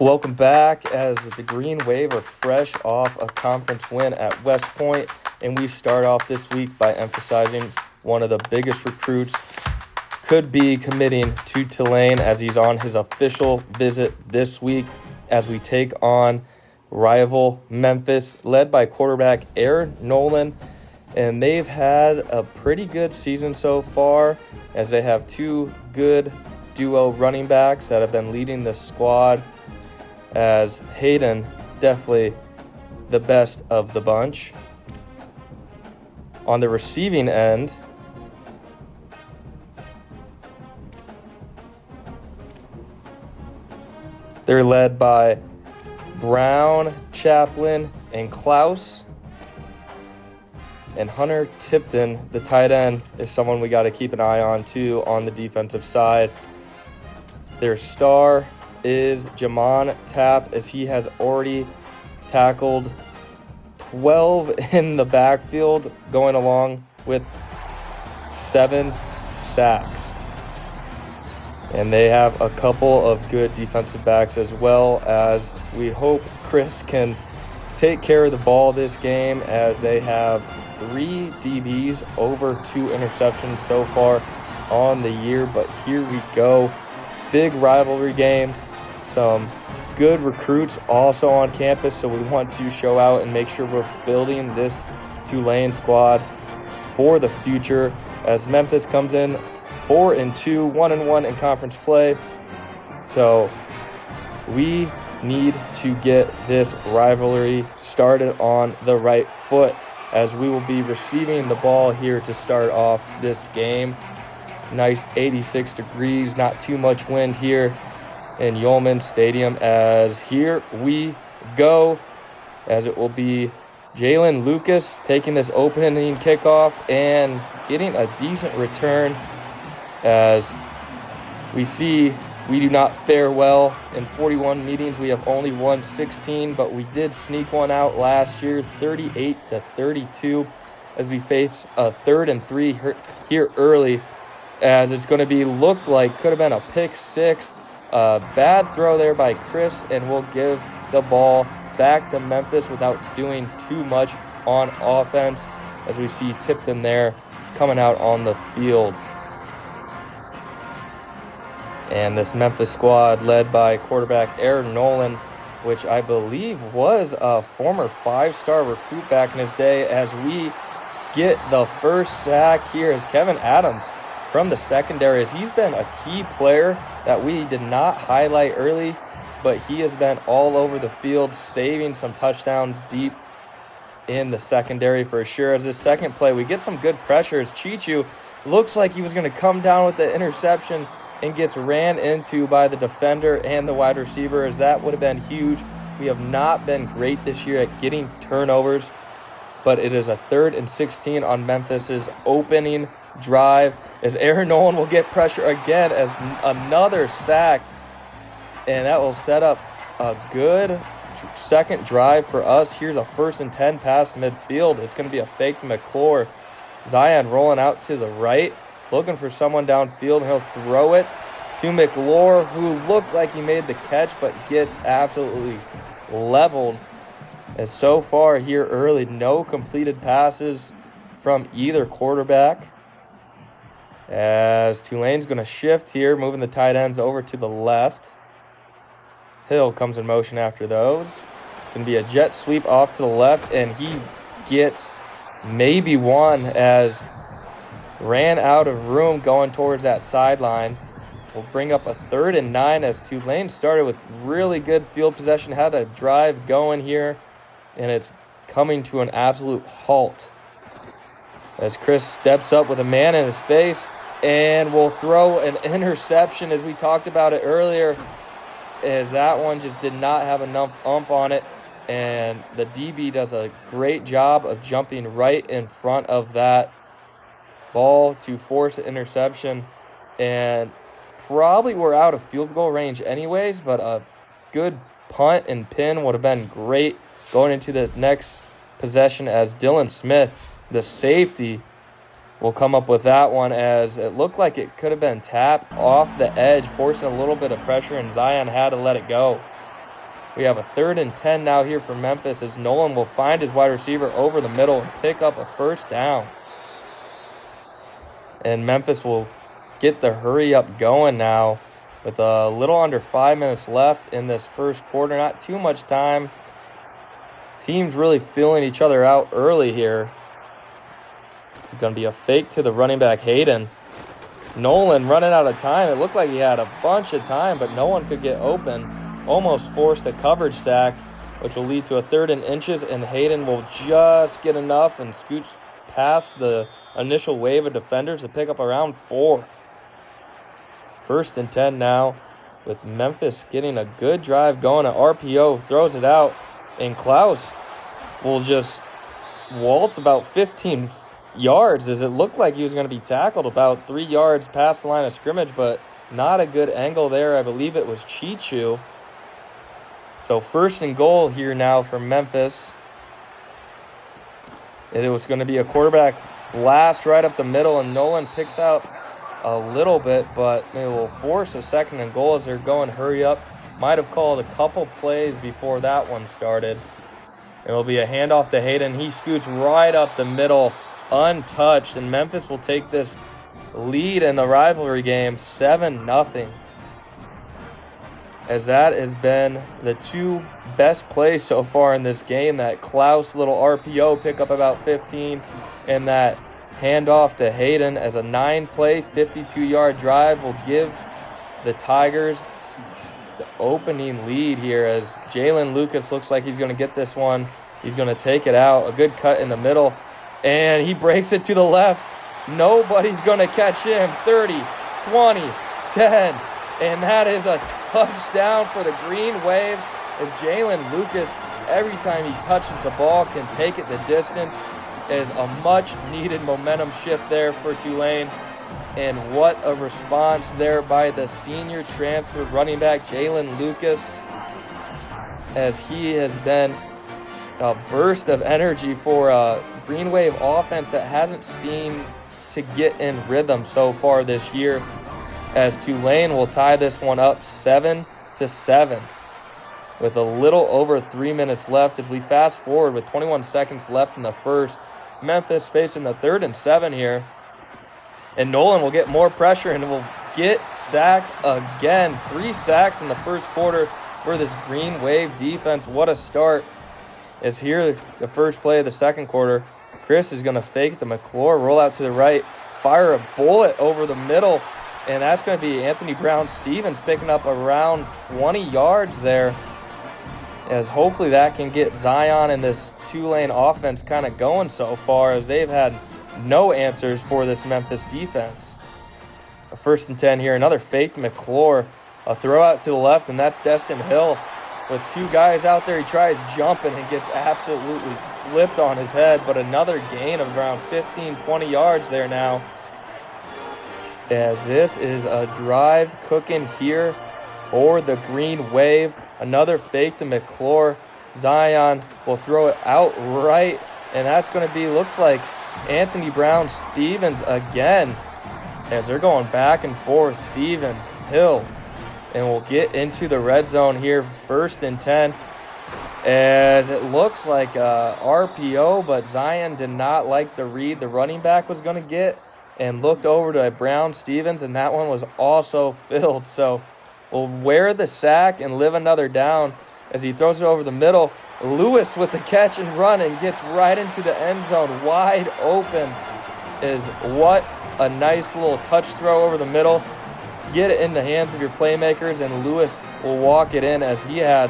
Welcome back as the Green Wave are fresh off a conference win at West Point, and we start off this week by emphasizing one of the biggest recruits could be committing to Tulane as he's on his official visit this week as we take on rival Memphis, led by quarterback Aaron Nolan. And they've had a pretty good season so far as they have two good duo running backs that have been leading the squad, as Hayden definitely the best of the bunch. On the receiving end, they're led by Brown, Chaplin, and Klaus. And Hunter Tipton, the tight end, is someone we got to keep an eye on too on the defensive side. Their star is Jamon Tapp, as he has already tackled 12 in the backfield, going along with 7 sacks. And they have a couple of good defensive backs as well, as we hope Chris can take care of the ball this game, as they have 3 DBs over 2 interceptions so far on the year. But here we go. Big rivalry game. Some good recruits also on campus, so we want to show out and make sure we're building this Tulane squad for the future, as Memphis comes in 4-2, 1-1 in conference play. So we need to get this rivalry started on the right foot, as we will be receiving the ball here to start off this game. Nice 86 degrees, not too much wind here in Yulman Stadium, as here we go, as it will be Jalen Lucas taking this opening kickoff and getting a decent return, as we see we do not fare well. In 41 meetings, we have only won 16, but we did sneak one out last year, 38-32, as we face a 3rd and 3 here early, as it's going to be looked like could have been a pick 6. Bad throw there by Chris, and we'll give the ball back to Memphis without doing too much on offense, as we see Tipton there coming out on the field. And this Memphis squad led by quarterback Aaron Nolan, which I believe was a former 5-star recruit back in his day, as we get the first sack here as Kevin Adams from the secondary, as he's been a key player that we did not highlight early, but he has been all over the field, saving some touchdowns deep in the secondary for sure. As this second play, we get some good pressure as Chichu looks like he was going to come down with the interception and gets ran into by the defender and the wide receiver, as that would have been huge. We have not been great this year at getting turnovers, but it is a 3rd and 16 on Memphis's opening drive, as Aaron Nolan will get pressure again as another sack, and that will set up a good second drive for us. Here's a 1st and 10 past midfield. It's going to be a fake to McClure. Zion rolling out to the right, looking for someone downfield, and he'll throw it to McClure, who looked like he made the catch but gets absolutely leveled. As so far here early, no completed passes from either quarterback, as Tulane's going to shift here, moving the tight ends over to the left. Hill comes in motion after those. It's going to be a jet sweep off to the left, and he gets maybe one, as ran out of room going towards that sideline. We'll bring up a 3rd and 9, as Tulane started with really good field possession, had a drive going here, and it's coming to an absolute halt, as Chris steps up with a man in his face and will throw an interception, as we talked about it earlier, as that one just did not have enough oomph on it, and the DB does a great job of jumping right in front of that ball to force an interception, and probably we're out of field goal range anyways, but a good punt and pin would have been great going into the next possession, as Dylan Smith, the safety, will come up with that one, as it looked like it could have been tapped off the edge, forcing a little bit of pressure, and Zion had to let it go. We have a 3rd and 10 now here for Memphis as Nolan will find his wide receiver over the middle and pick up a first down. And Memphis will get the hurry up going now with a little under 5 minutes left in this first quarter. Not too much time. Teams really feeling each other out early here. It's going to be a fake to the running back, Hayden. Nolan running out of time. It looked like he had a bunch of time, but no one could get open. Almost forced a coverage sack, which will lead to a 3rd and inches, and Hayden will just get enough and scooch past the initial wave of defenders to pick up around 4. 1st and 10 now with Memphis getting a good drive going. An RPO throws it out, and Klaus will just waltz about 15 yards as it looked like he was going to be tackled about 3 yards past the line of scrimmage, but not a good angle there. I believe it was Chichu. So 1st and goal here now for Memphis. It was going to be a quarterback blast right up the middle, and Nolan picks out a little bit, but they will force a 2nd and goal as they're going hurry up. Might have called a couple plays before that one started. It will be a handoff to Hayden. He scoots right up the middle, untouched, and Memphis will take this lead in the rivalry game 7-0. As that has been the 2 best plays so far in this game. That Klaus little RPO pick up about 15, and that handoff to Hayden as a 9-play, 52-yard drive will give the Tigers the opening lead here as Jalen Lucas looks like he's going to get this one. He's going to take it out. A good cut in the middle, and he breaks it to the left. Nobody's going to catch him. 30, 20, 10. And that is a touchdown for the Green Wave as Jalen Lucas, every time he touches the ball, can take it the distance. Is a much-needed momentum shift there for Tulane. And what a response there by the senior transfer running back, Jalen Lucas, as he has been a burst of energy for a Green Wave offense that hasn't seemed to get in rhythm so far this year, as Tulane will tie this one up 7-7 with a little over 3 minutes left. If we fast forward with 21 seconds left in the first, Memphis facing the 3rd and 7 here, and Nolan will get more pressure and will get sacked again. 3 sacks in the first quarter for this Green Wave defense. What a start. As here, the first play of the second quarter, Chris is going to fake the McClure, roll out to the right, fire a bullet over the middle, and that's going to be Anthony Brown-Stevens picking up around 20 yards there, as hopefully that can get Zeon and this Tulane offense kind of going so far, as they've had no answers for this Memphis defense. A 1st and 10 here, another fake to McClure, a throw out to the left, and that's Destin Hill. With 2 guys out there, he tries jumping and gets absolutely flipped on his head, but another gain of around 15, 20 yards there now, as this is a drive cooking here for the Green Wave. Another fake to McClure. Zeon will throw it out right, and that's going to be, looks like, Anthony Brown-Stevens again, as they're going back and forth. Stevens, Hill, and we'll get into the red zone here, 1st and 10, as it looks like RPO, but Zeon did not like the read the running back was going to get, and looked over to Brown-Stevens, and that one was also filled. So we'll wear the sack and live another down as he throws it over the middle. Lewis with the catch and run and gets right into the end zone, wide open. Is what a nice little touch throw over the middle. Get it in the hands of your playmakers, and Lewis will walk it in, as he had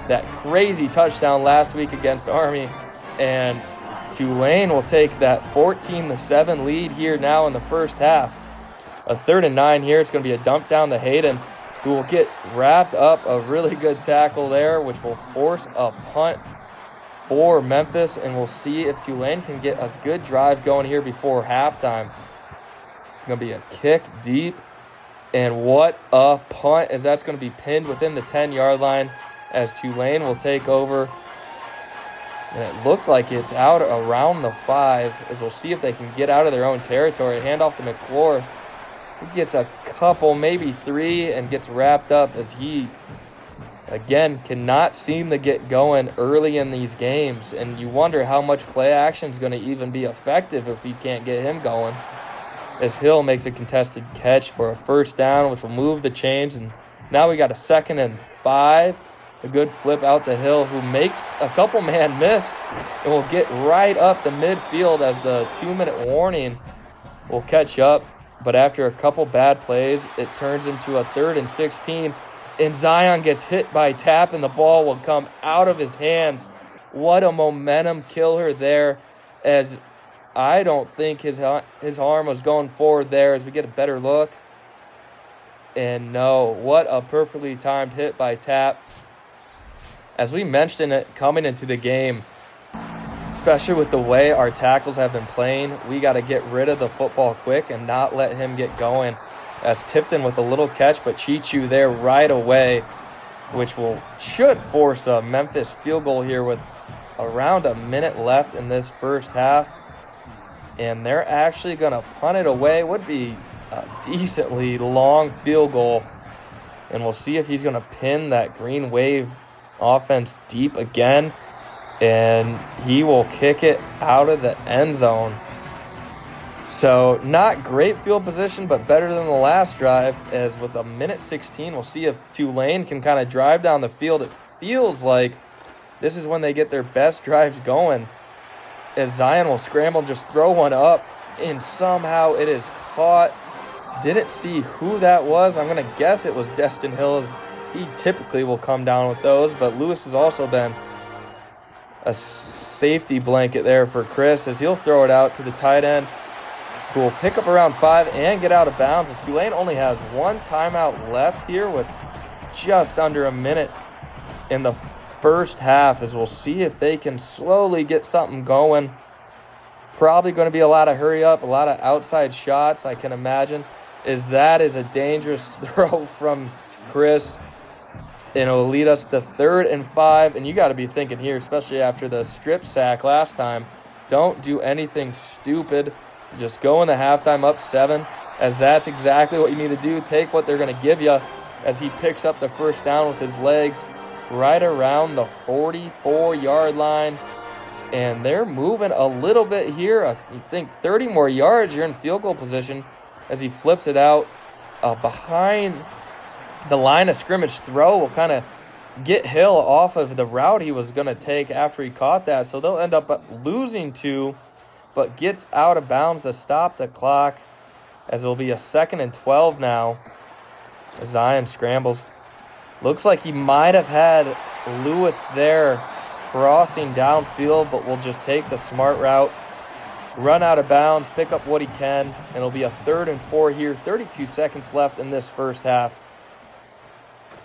that crazy touchdown last week against Army. And Tulane will take that 14-7 lead here now in the first half. A 3rd and 9 here. It's going to be a dump down to Hayden, who will get wrapped up. A really good tackle there, which will force a punt for Memphis, and we'll see if Tulane can get a good drive going here before halftime. It's going to be a kick deep, and what a punt, as that's going to be pinned within the 10-yard line, as Tulane will take over. And it looked like it's out around the 5, as we'll see if they can get out of their own territory. Handoff to McClure. He gets a couple, maybe 3, and gets wrapped up as he again, cannot seem to get going early in these games, and you wonder how much play action is going to even be effective if you can't get him going. As Hill makes a contested catch for a first down, which will move the chains, and now we got a 2nd and 5. A good flip out to Hill, who makes a couple man miss and will get right up the midfield as the 2-minute warning will catch up. But after a couple bad plays, it turns into a 3rd and 16. And Zeon gets hit by Tapp, and the ball will come out of his hands. What a momentum killer there, as I don't think his arm was going forward there as we get a better look. And no, what a perfectly timed hit by Tapp. As we mentioned it coming into the game, especially with the way our tackles have been playing, we got to get rid of the football quick and not let him get going. As Tipton with a little catch, but Chichu there right away, which should force a Memphis field goal here with around a minute left in this first half. And they're actually going to punt it away. Would be a decently long field goal. And we'll see if he's going to pin that Green Wave offense deep again, and he will kick it out of the end zone. So not great field position, but better than the last drive, as with a minute 16, we'll see if Tulane can kind of drive down the field. It feels like this is when they get their best drives going, as Zeon will scramble and just throw one up, and somehow it is caught. Didn't see who that was. I'm going to guess it was Destin Hill. He typically will come down with those, but Lewis has also been a safety blanket there for Chris, as he'll throw it out to the tight end, who will pick up around 5 and get out of bounds, as Tulane only has 1 timeout left here with just under a minute in the first half, as we'll see if they can slowly get something going. Probably going to be a lot of hurry up, a lot of outside shots, I can imagine, as that is a dangerous throw from Chris. And it'll lead us to 3rd and 5. And you got to be thinking here, especially after the strip sack last time, don't do anything stupid. Just go in the halftime up 7, as that's exactly what you need to do. Take what they're going to give you, as he picks up the first down with his legs right around the 44-yard line. And they're moving a little bit here. You think 30 more yards, you're in field goal position, as he flips it out behind the line of scrimmage. Throw will kind of get Hill off of the route he was going to take after he caught that. So they'll end up losing 2, but gets out of bounds to stop the clock, as it will be a 2nd and 12 now. Zeon scrambles. Looks like he might have had Lewis there crossing downfield, but will just take the smart route, run out of bounds, pick up what he can, and it'll be a 3rd and 4 here. 32 seconds left in this first half,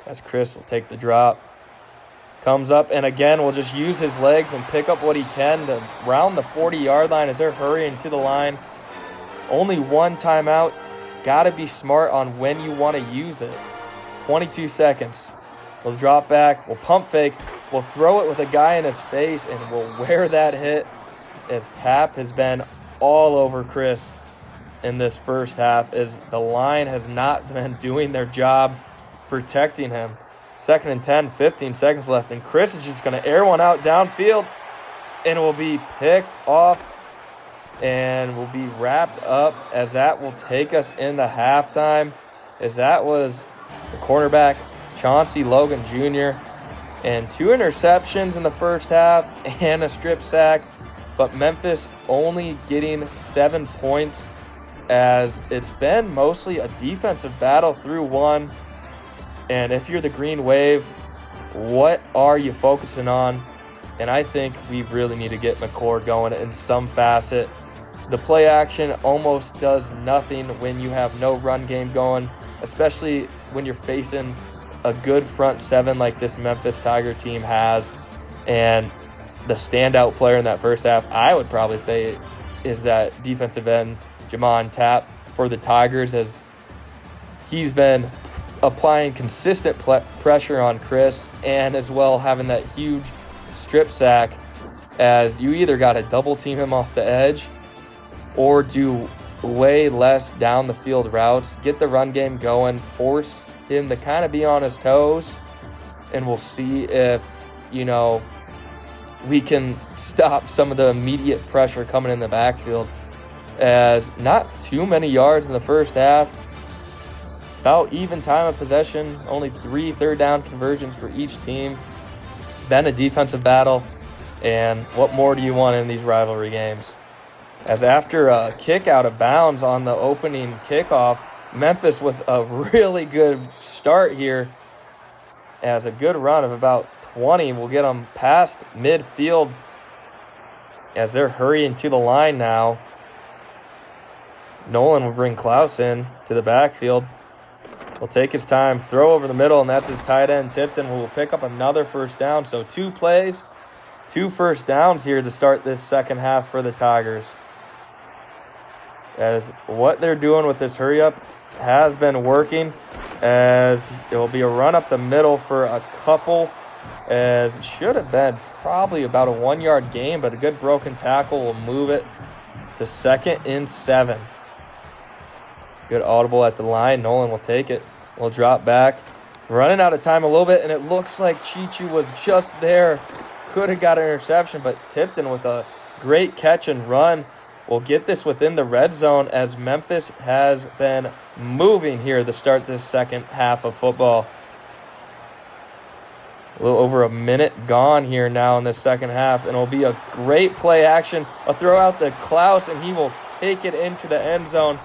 as Chris will take the drop. Comes up, and again will just use his legs and pick up what he can to round the 40-yard line as they're hurrying to the line. Only 1 timeout. Got to be smart on when you want to use it. 22 seconds. We'll drop back. We'll pump fake. We'll throw it with a guy in his face, and we'll wear that hit, as Tapp has been all over Chris in this first half, as the line has not been doing their job protecting him. 2nd and 10, 15 seconds left, and Chris is just going to air one out downfield, and it will be picked off and will be wrapped up, as that will take us into halftime, as that was the cornerback, Chauncey Logan Jr., and 2 interceptions in the first half and a strip sack, but Memphis only getting 7 points, as it's been mostly a defensive battle through 1. And if you're the Green Wave, what are you focusing on? And I think we really need to get McClure going in some facet. The play action almost does nothing when you have no run game going, especially when you're facing a good front 7 like this Memphis Tiger team has. And the standout player in that first half, I would probably say, is that defensive end, Jamon Tapp, for the Tigers, as he's been applying consistent pressure on Chris, and as well having that huge strip sack, as you either got to double team him off the edge or do way less down the field routes, get the run game going, force him to kind of be on his toes, and we'll see if, we can stop some of the immediate pressure coming in the backfield, as not too many yards in the first half. About even time of possession, only 3 third down conversions for each team. Been a defensive battle, and what more do you want in these rivalry games? As after a kick out of bounds on the opening kickoff, Memphis with a really good start here, as a good run of about 20 will get them past midfield as they're hurrying to the line now. Nolan will bring Klaus in to the backfield. Will take his time, throw over the middle, and that's his tight end, Tipton, who will pick up another first down. So 2 plays, 2 first downs here to start this second half for the Tigers. As what they're doing with this hurry-up has been working, as it will be a run up the middle for a couple, as it should have been probably about a 1-yard gain, but a good broken tackle will move it to 2nd and 7. Good audible at the line. Nolan will take it. We'll drop back. Running out of time a little bit, and it looks like Chichu was just there. Could have got an interception, but Tipton with a great catch and run will get this within the red zone, as Memphis has been moving here to start this second half of football. A little over a minute gone here now in the second half, and it'll be a great play action. A throw out to Klaus, and he will take it into the end zone,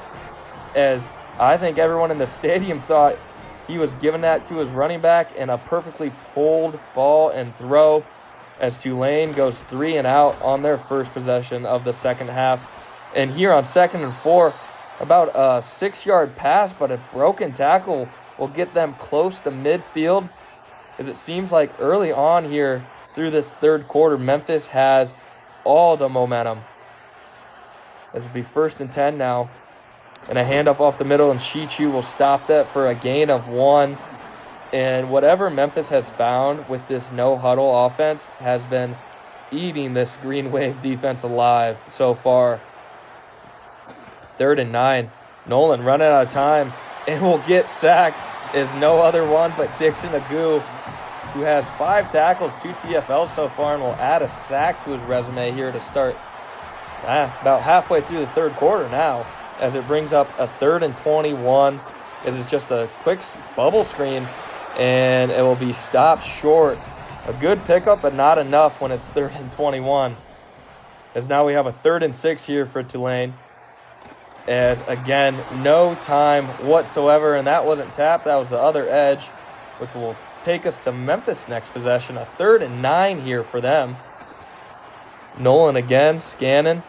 as I think everyone in the stadium thought he was giving that to his running back, and a perfectly pulled ball and throw, as Tulane goes 3 and out on their first possession of the second half. And here on 2nd and 4, about a 6-yard pass, but a broken tackle will get them close to midfield, as it seems like early on here through this third quarter, Memphis has all the momentum. This will be 1st and 10 now. And a handoff off the middle, and Chichu will stop that for a gain of 1. And whatever Memphis has found with this no-huddle offense has been eating this Green Wave defense alive so far. 3rd and 9. Nolan running out of time and will get sacked, is no other one but Dixon Agu, who has 5 tackles, 2 TFLs so far, and will add a sack to his resume here to start about halfway through the third quarter now, as it brings up a 3rd and 21. This is just a quick bubble screen, and it will be stopped short. A good pickup, but not enough when it's 3rd and 21. As now we have a 3rd and 6 here for Tulane. As, again, no time whatsoever, and that wasn't tapped. That was the other edge, which will take us to Memphis next possession. A 3rd and 9 here for them. Nolan again scanning.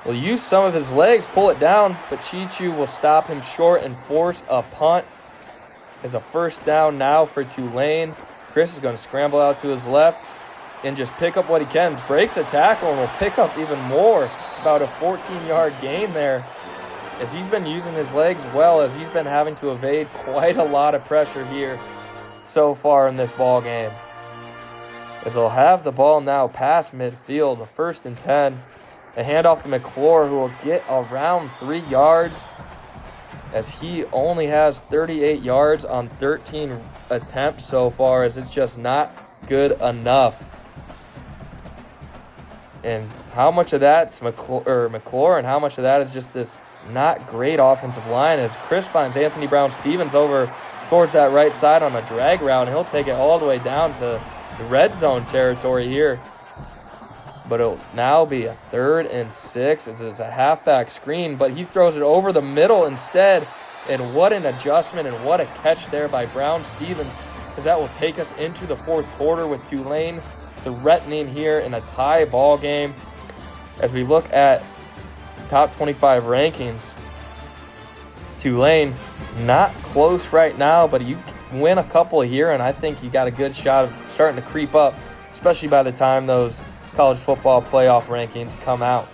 Will use some of his legs, pull it down, but Chichu will stop him short and force a punt. Is a first down now for Tulane. Chris is going to scramble out to his left and just pick up what he can. Breaks a tackle and will pick up even more. About a 14-yard gain there, as he's been using his legs well, as he's been having to evade quite a lot of pressure here so far in this ball game. As they'll have the ball now past midfield, a 1st and 10. A handoff to McClure, who will get around 3 yards, as he only has 38 yards on 13 attempts so far, as it's just not good enough. And how much of that's McClure, and how much of that is just this not great offensive line, as Chris finds Anthony Brown-Stevens over towards that right side on a drag route, and he'll take it all the way down to the red zone territory here. But it'll now be a 3rd and 6 as it's a halfback screen, but he throws it over the middle instead. And what an adjustment and what a catch there by Brown-Stevens, as that will take us into the fourth quarter with Tulane threatening here in a tie ball game. As we look at top 25 rankings, Tulane not close right now, but you win a couple here, and I think you got a good shot of starting to creep up, especially by the time those college football playoff rankings come out.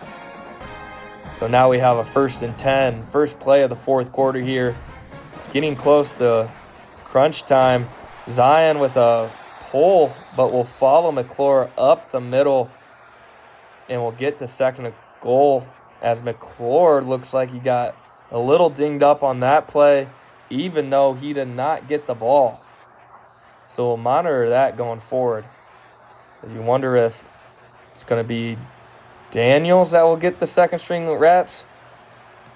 So now we have a 1st and 10, first play of the fourth quarter here, getting close to crunch time. Zion with a pull, but will follow McClure up the middle, and will get the 2nd goal, as McClure looks like he got a little dinged up on that play, even though he did not get the ball. So we'll monitor that going forward. As you wonder if it's going to be Daniels that will get the second string reps,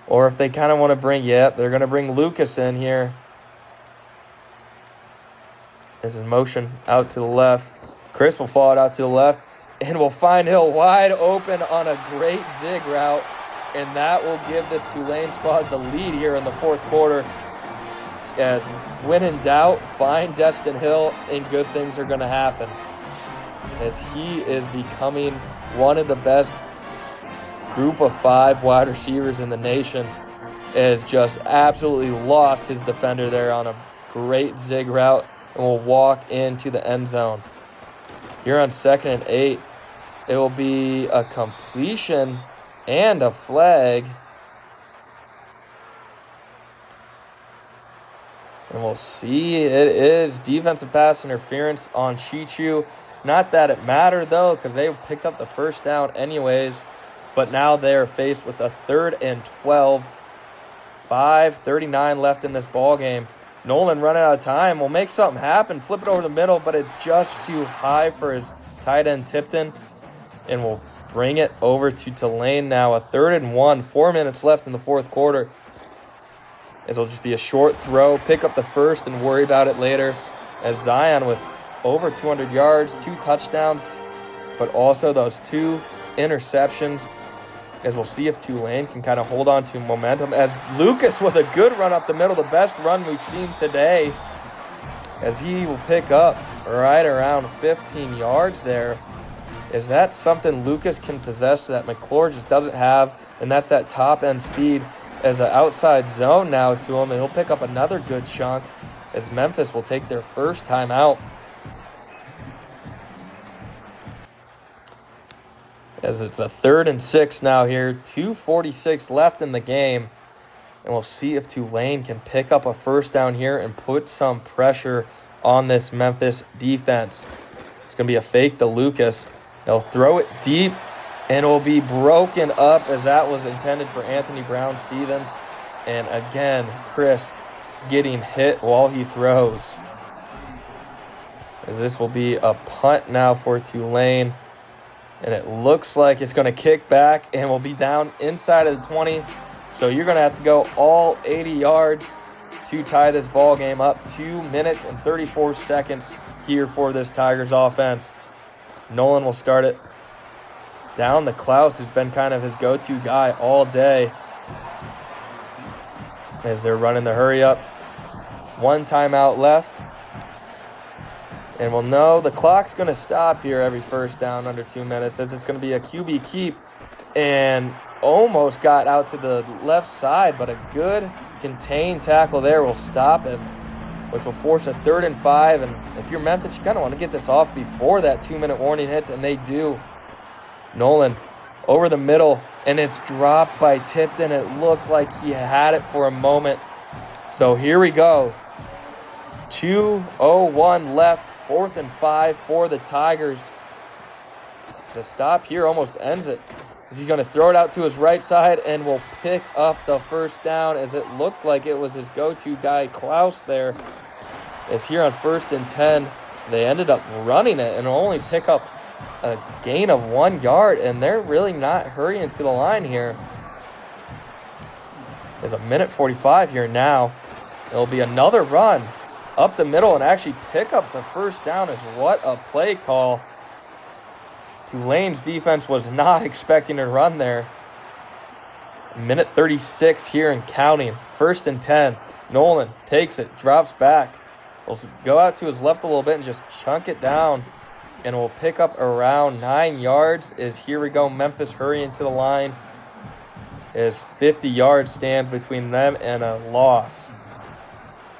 or if they kind of want to bring, they're going to bring Lucas in here. This is motion out to the left. Chris will follow it out to the left, and will find Hill wide open on a great zig route, and that will give this Tulane squad the lead here in the fourth quarter. As when in doubt, find Destin Hill, and good things are going to happen. As he is becoming one of the best group of 5 wide receivers in the nation, has just absolutely lost his defender there on a great zig route, and will walk into the end zone. Here on 2nd and 8, it will be a completion and a flag. And we'll see, it is defensive pass interference on Chichu. Not that it mattered, though, because they picked up the first down anyways. But now they are faced with a 3rd and 12. 5:39 left in this ball game. Nolan running out of time. Will make something happen. Flip it over the middle, but it's just too high for his tight end Tipton. And we'll bring it over to Tulane now. A 3rd and 1. 4 minutes left in the fourth quarter. It'll just be a short throw. Pick up the first and worry about it later. As Zeon with over 200 yards, 2 touchdowns, but also those 2 interceptions. As we'll see if Tulane can kind of hold on to momentum. As Lucas with a good run up the middle, the best run we've seen today. As he will pick up right around 15 yards there. Is that something Lucas can possess that McClure just doesn't have? And that's that top end speed as an outside zone now to him. And he'll pick up another good chunk as Memphis will take their first time out. As it's a 3rd and 6 now here. 2:46 left in the game. And we'll see if Tulane can pick up a first down here and put some pressure on this Memphis defense. It's going to be a fake to Lucas. They'll throw it deep, and it will be broken up as that was intended for Anthony Brown-Stevens. And again, Chris getting hit while he throws. As this will be a punt now for Tulane. And it looks like it's going to kick back and will be down inside of the 20. So you're going to have to go all 80 yards to tie this ball game up. 2 minutes and 34 seconds here for this Tigers offense. Nolan will start it down to Klaus, who's been kind of his go-to guy all day. As they're running the hurry up. 1 timeout left. And we'll know the clock's going to stop here every first down under 2 minutes, as it's going to be a QB keep. And almost got out to the left side, but a good contained tackle there will stop him, which will force a 3rd and 5. And if you're Memphis, you kind of want to get this off before that 2-minute warning hits, and they do. Nolan over the middle, and it's dropped by Tipton. It looked like he had it for a moment. So here we go. 2:01 left, 4th and 5 for the Tigers. The stop here almost ends it. He's going to throw it out to his right side and will pick up the first down, as it looked like it was his go-to guy, Klaus, there. As here on 1st and 10, they ended up running it and only pick up a gain of 1 yard, and they're really not hurrying to the line here. There's a 1:45 here now. It'll be another run up the middle and actually pick up the first down. Is what a play call. Tulane's defense was not expecting to run there. 1:36 here and counting. 1st and 10. Nolan takes it, drops back. Will go out to his left a little bit and just chunk it down. And will pick up around 9 yards. As here we go, Memphis hurrying to the line. As 50 yards stands between them and a loss.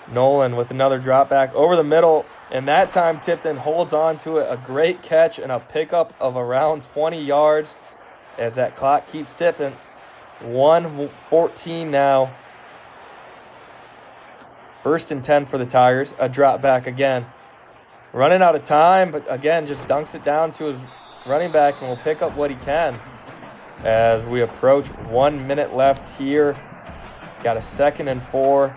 Nolan with another drop back over the middle, and that time Tipton holds on to it. A great catch and a pickup of around 20 yards as that clock keeps tipping. 1:14 now. 1st and 10 for the Tigers. A drop back again. Running out of time, but again just dunks it down to his running back and will pick up what he can. As we approach 1 minute left here. Got a 2nd and 4.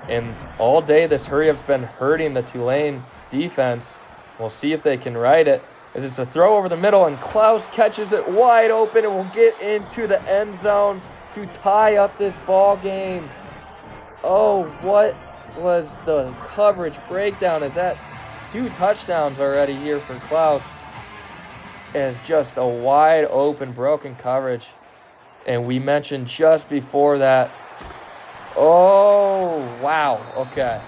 And all day this hurry-up's been hurting the Tulane defense. We'll see if they can right it, as it's a throw over the middle, and Klaus catches it wide open and will get into the end zone to tie up this ball game. Oh, what was the coverage breakdown? Is that 2 touchdowns already here for Klaus? As just a wide open broken coverage. And we mentioned just before that, oh, wow, okay.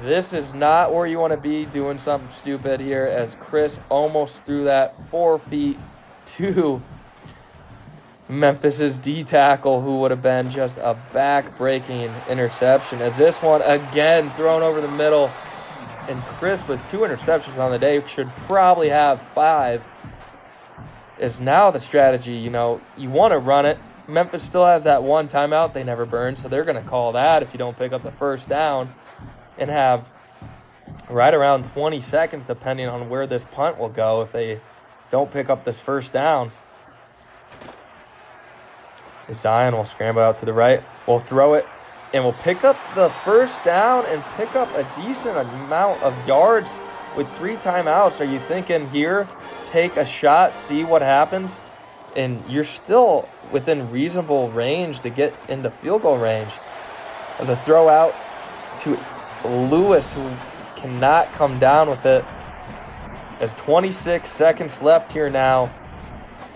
This is not where you want to be doing something stupid here, as Chris almost threw that 4 feet to Memphis's D tackle, who would have been just a back-breaking interception. As this one, again, thrown over the middle. And Chris, with 2 interceptions on the day, should probably have 5. Is now the strategy, you want to run it. Memphis still has that 1 timeout they never burned, so they're going to call that if you don't pick up the first down, and have right around 20 seconds, depending on where this punt will go, if they don't pick up this first down. Zion will scramble out to the right. We'll throw it, and we'll pick up the first down and pick up a decent amount of yards with 3 timeouts. Are you thinking here, take a shot, see what happens? And you're still within reasonable range to get into field goal range. There's a throw out to Lewis, who cannot come down with it. There's 26 seconds left here now.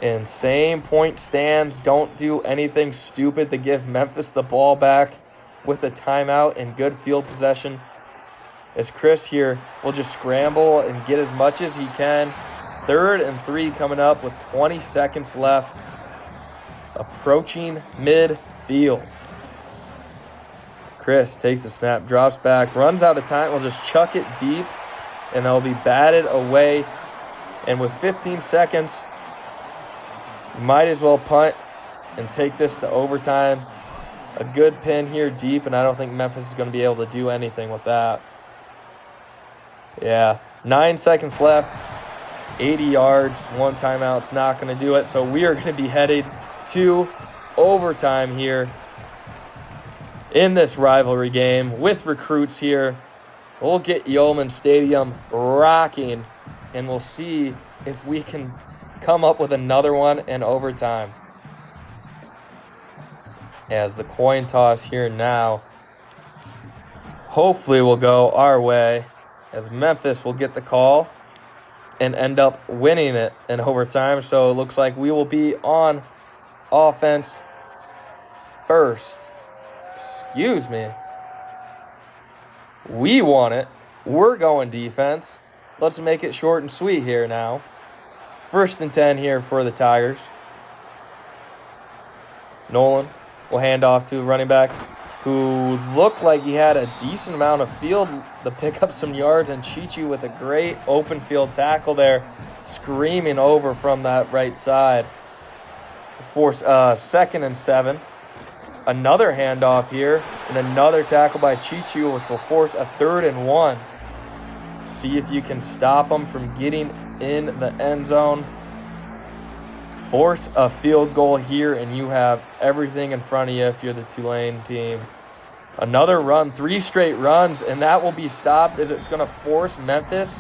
And same point stands. Don't do anything stupid to give Memphis the ball back with a timeout and good field possession. As Chris here will just scramble and get as much as he can. 3rd and 3 coming up with 20 seconds left. Approaching midfield. Chris takes the snap, drops back, runs out of time. We'll just chuck it deep, and they'll be batted away. And with 15 seconds, you might as well punt and take this to overtime. A good pin here deep, and I don't think Memphis is going to be able to do anything with that. Yeah, 9 seconds left, 80 yards, 1 timeout's not going to do it. So we are going to be headed to overtime here in this rivalry game with recruits here. We'll get Yulman Stadium rocking, and we'll see if we can come up with another one in overtime. As the coin toss here now hopefully will go our way, as Memphis will get the call and end up winning it in overtime. So it looks like we will be on offense first. Excuse me. We want it. We're going defense. Let's make it short and sweet here now. 1st and 10 here for the Tigers. Nolan will hand off to a running back who looked like he had a decent amount of field to pick up some yards, and Chichu with a great open field tackle there, screaming over from that right side. Force 2nd and 7. Another handoff here, and another tackle by Chichu, which will force a 3rd and 1. See if you can stop them from getting in the end zone. Force a field goal here, and you have everything in front of you if you're the Tulane team. Another run, 3 straight runs, and that will be stopped, as it's going to force Memphis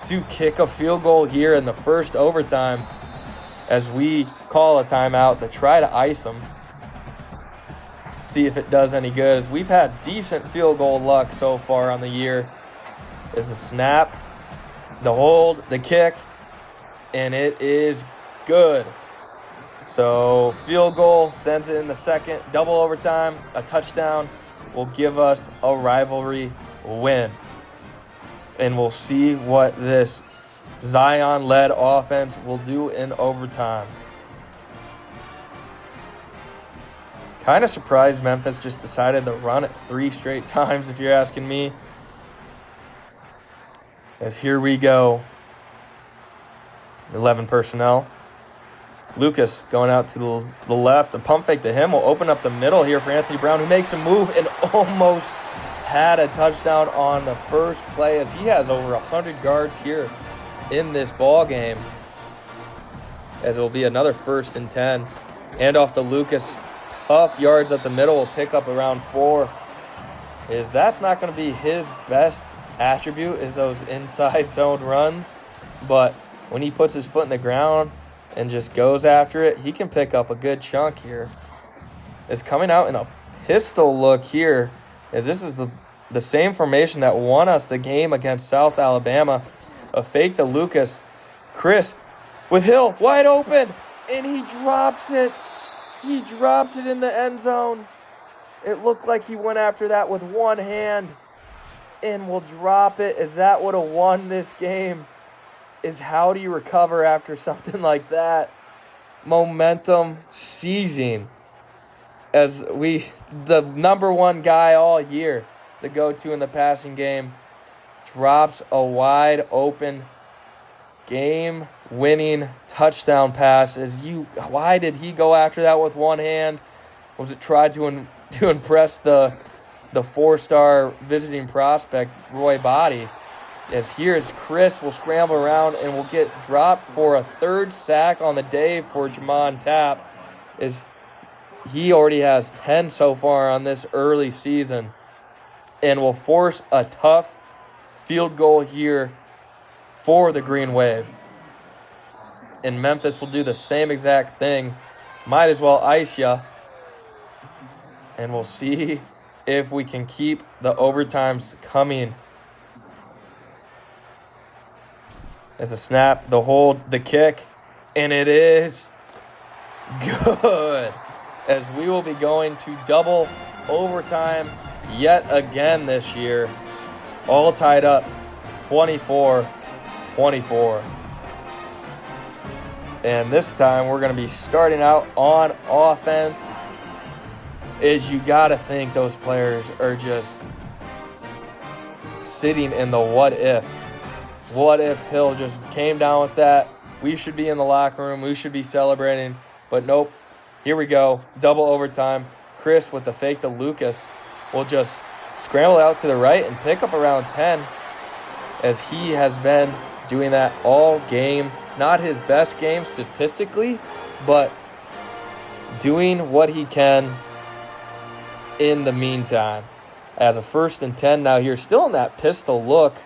to kick a field goal here in the first overtime, as we call a timeout to try to ice them. See if it does any good, as we've had decent field goal luck so far on the year. Is the snap, the hold, the kick, and it is good. So field goal sends it in the second, double overtime, a touchdown will give us a rivalry win. And we'll see what this Zion-led offense will do in overtime. Kind of surprised Memphis just decided to run it 3 straight times, if you're asking me. As here we go. 11 personnel. Lucas going out to the left. A pump fake to him will open up the middle here for Anthony Brown, who makes a move and almost had a touchdown on the first play, as he has over 100 yards here in this ball game. As it will be another 1st and 10. Hand off to Lucas. Tough yards up the middle. Will pick up around 4. That's not going to be his best attribute is those inside zone runs, but when he puts his foot in the ground and just goes after it, he can pick up a good chunk here. It's coming out in a pistol look here, as this is the same formation that won us the game against South Alabama. A fake to Lucas. Chris with Hill wide open, and he drops it. He drops it in the end zone. It looked like he went after that with one hand and will drop it. Is that would have won this game? Is how do you recover after something like that? Momentum seizing. As the number one guy all year, the go-to in the passing game, drops a wide open game-winning touchdown pass. Why did he go after that with one hand? Was it tried to impress the four-star visiting prospect, Roy Body? As here's Chris will scramble around and will get dropped for a third sack on the day for Jamon Tapp. As he already has 10 so far on this early season, and will force a tough field goal here for the Green Wave. And Memphis will do the same exact thing. Might as well ice ya. And we'll see if we can keep the overtimes coming. As a snap, the hold, the kick, and it is good. As we will be going to double overtime yet again this year. All tied up 24-24. And this time we're going to be starting out on offense. As you got to think those players are just sitting in the what if. What if Hill just came down with that? We should be in the locker room. We should be celebrating. But nope. Here we go. Double overtime. Chris with the fake to Lucas will just scramble out to the right and pick up around 10, as he has been doing that all game. Not his best game statistically, but doing what he can in the meantime. As a 1st and 10 now here, still in that pistol look,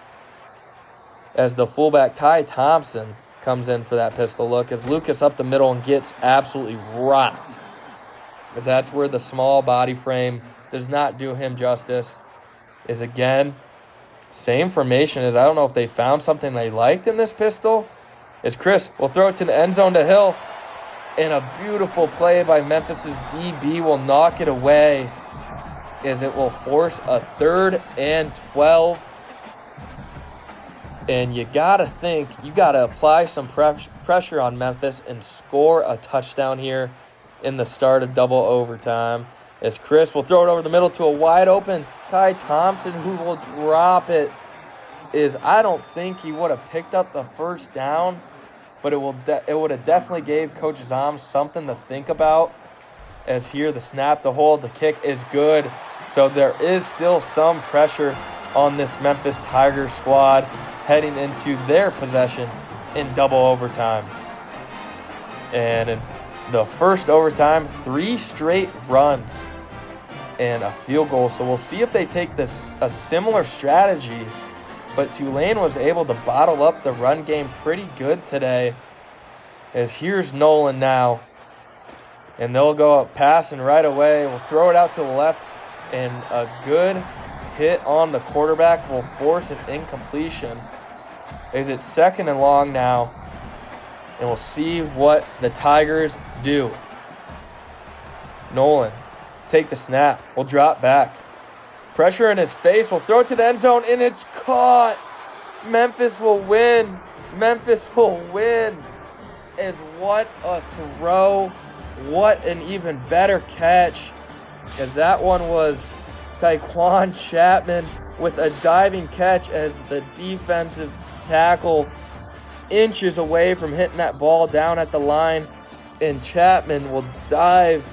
as the fullback Ty Thompson comes in for that pistol look, as Lucas up the middle and gets absolutely rocked. Because that's where the small body frame does not do him justice. Is again, same formation as I don't know if they found something they liked in this pistol. Is Chris will throw it to the end zone to Hill. And a beautiful play by Memphis's DB will knock it away, as it will force a 3rd and 12. And you got to think, you got to apply some pressure on Memphis and score a touchdown here in the start of double overtime. As Chris will throw it over the middle to a wide open Ty Thompson, who will drop it. I don't think he would have picked up the first down, but it would have definitely gave Coach Zoms something to think about. As here the snap, the hold, the kick is good. So there is still some pressure on this Memphis Tiger squad heading into their possession in double overtime. And in the first overtime, 3 straight runs and a field goal. So we'll see if they take a similar strategy. But Tulane was able to bottle up the run game pretty good today. As here's Nolan now. And they'll go up passing right away. We'll throw it out to the left. And a good hit on the quarterback will force an incompletion. Is it 2nd and long now? And we'll see what the Tigers do. Nolan, take the snap. We'll drop back. Pressure in his face. We'll throw it to the end zone, and it's caught. Memphis will win. Memphis will win. As what a throw. What an even better catch. As that one was Tyquan Chapman with a diving catch, as the defensive tackle inches away from hitting that ball down at the line, and Chapman will dive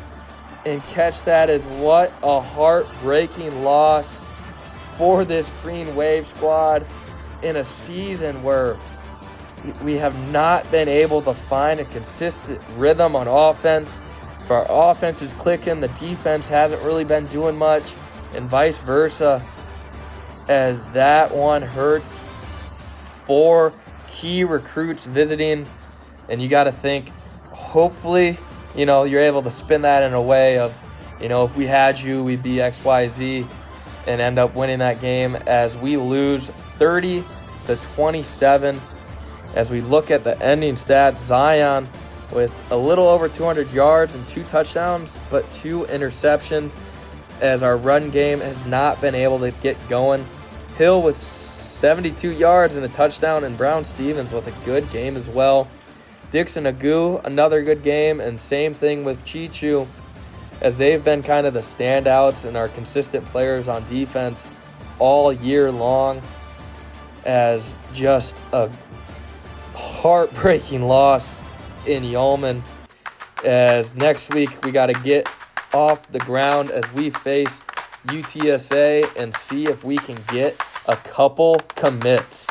and catch that. As what a heartbreaking loss for this Green Wave squad in a season where we have not been able to find a consistent rhythm on offense. If our offense is clicking, the defense hasn't really been doing much, and vice versa. as that one hurts. 4 key recruits visiting, and you got to think, hopefully, you're able to spin that in a way of, if we had you, we'd be XYZ, and end up winning that game as we lose 30-27. As we look at the ending stats, Zeon with a little over 200 yards and 2 touchdowns, but 2 interceptions, as our run game has not been able to get going. Hill with 72 yards and a touchdown, and Brown Stevens with a good game as well. Dixon Agu, another good game, and same thing with Chichu, as they've been kind of the standouts and our consistent players on defense all year long, as just a heartbreaking loss in Yulman, as next week we got to get off the ground as we face UTSA and see if we can get a couple commits.